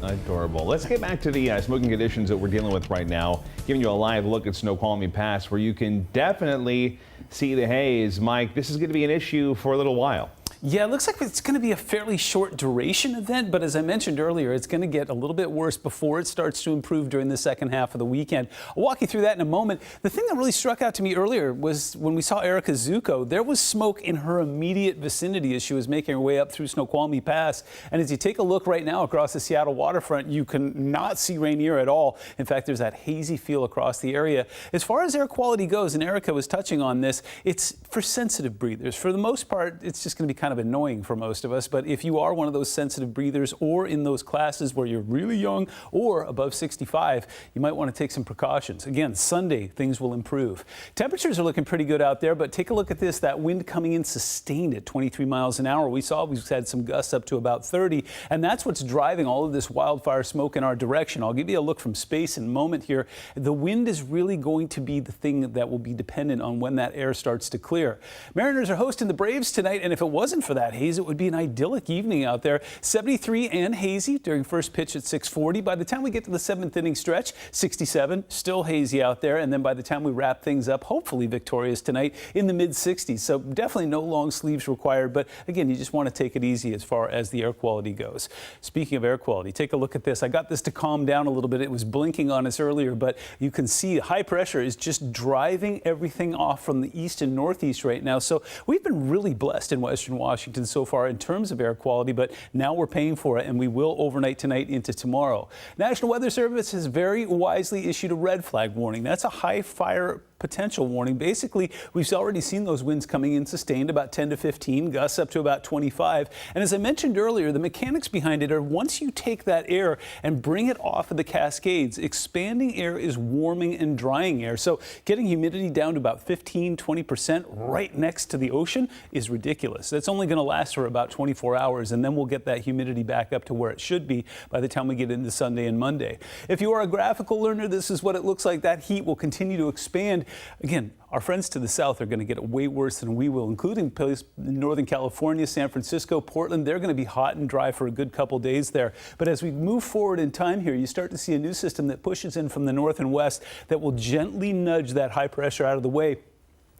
Adorable. Let's get back to the smoking conditions that we're dealing with right now, giving you a live look at Snoqualmie Pass, where you can definitely see the haze. Mike, this is going to be an issue for a little while. Yeah, it looks like it's going to be a fairly short duration event, but as I mentioned earlier, it's going to get a little bit worse before it starts to improve during the second half of the weekend. I'll walk you through that in a moment. The thing that really struck out to me earlier was when we saw Erica Zuko, there was smoke in her immediate vicinity as she was making her way up through Snoqualmie Pass. And as you take a look right now across the Seattle waterfront, you can not see Rainier at all. In fact, there's that hazy feel across the area. As far as air quality goes, and Erica was touching on this, it's for sensitive breathers. For the most part, it's just going to be kind of annoying for most of us, but if you are one of those sensitive breathers or in those classes where you're really young or above 65, you might want to take some precautions. Again, Sunday, things will improve. Temperatures are looking pretty good out there, but take a look at this. That wind coming in sustained at 23 miles an hour. We've had some gusts up to about 30, and that's what's driving all of this wildfire smoke in our direction. I'll give you a look from space in a moment here. The wind is really going to be the thing that will be dependent on when that air starts to clear. Mariners are hosting the Braves tonight, and if it wasn't for that haze, it would be an idyllic evening out there. 73 and hazy during first pitch at 6:40. By the time we get to the seventh inning stretch, 67, still hazy out there. And then by the time we wrap things up, hopefully victorious tonight, in the mid-60s. So definitely no long sleeves required. But again, you just want to take it easy as far as the air quality goes. Speaking of air quality, take a look at this. I got this to calm down a little bit. It was blinking on us earlier, but you can see high pressure is just driving everything off from the east and northeast right now. So we've been really blessed in Western Washington so far in terms of air quality, but now we're paying for it, and we will overnight tonight into tomorrow. National Weather Service has very wisely issued a red flag warning. That's a high fire potential warning. Basically, we've already seen those winds coming in sustained, about 10 to 15, gusts up to about 25. And as I mentioned earlier, the mechanics behind it are once you take that air and bring it off of the Cascades, expanding air is warming and drying air. So getting humidity down to about 15, 20% right next to the ocean is ridiculous. That's only going to last for about 24 hours, and then we'll get that humidity back up to where it should be by the time we get into Sunday and Monday. If you are a graphical learner, this is what it looks like. That heat will continue to expand. Again, our friends to the south are going to get it way worse than we will, including places in Northern California, San Francisco, Portland. They're going to be hot and dry for a good couple days there. But as we move forward in time here, you start to see a new system that pushes in from the north and west that will gently nudge that high pressure out of the way.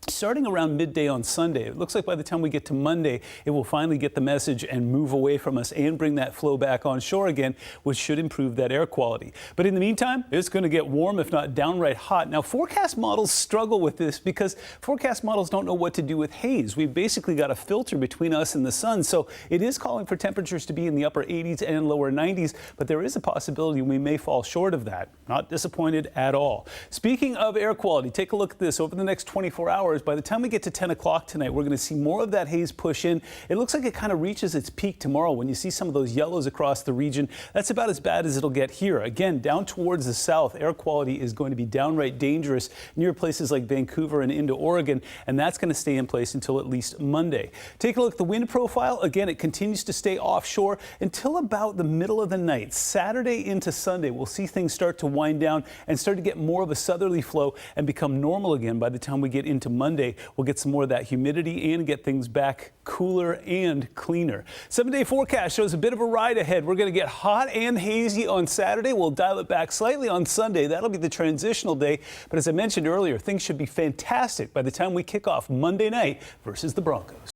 Starting around midday on Sunday. It looks like by the time we get to Monday, it will finally get the message and move away from us and bring that flow back on shore again, which should improve that air quality. But in the meantime, it's going to get warm, if not downright hot. Now, forecast models struggle with this because forecast models don't know what to do with haze. We've basically got a filter between us and the sun, so it is calling for temperatures to be in the upper 80s and lower 90s, but there is a possibility we may fall short of that. Not disappointed at all. Speaking of air quality, take a look at this. Over the next 24 hours, by the time we get to 10 o'clock tonight, we're going to see more of that haze push in. It looks like it kind of reaches its peak tomorrow. When you see some of those yellows across the region, that's about as bad as it'll get here. Again, down towards the south, air quality is going to be downright dangerous near places like Vancouver and into Oregon, and that's going to stay in place until at least Monday. Take a look at the wind profile. Again, it continues to stay offshore until about the middle of the night. Saturday into Sunday, we'll see things start to wind down and start to get more of a southerly flow and become normal again by the time we get into Monday. We'll get some more of that humidity and get things back cooler and cleaner. 7-day forecast shows a bit of a ride ahead. We're going to get hot and hazy on Saturday. We'll dial it back slightly on Sunday. That'll be the transitional day. But as I mentioned earlier, things should be fantastic by the time we kick off Monday night versus the Broncos.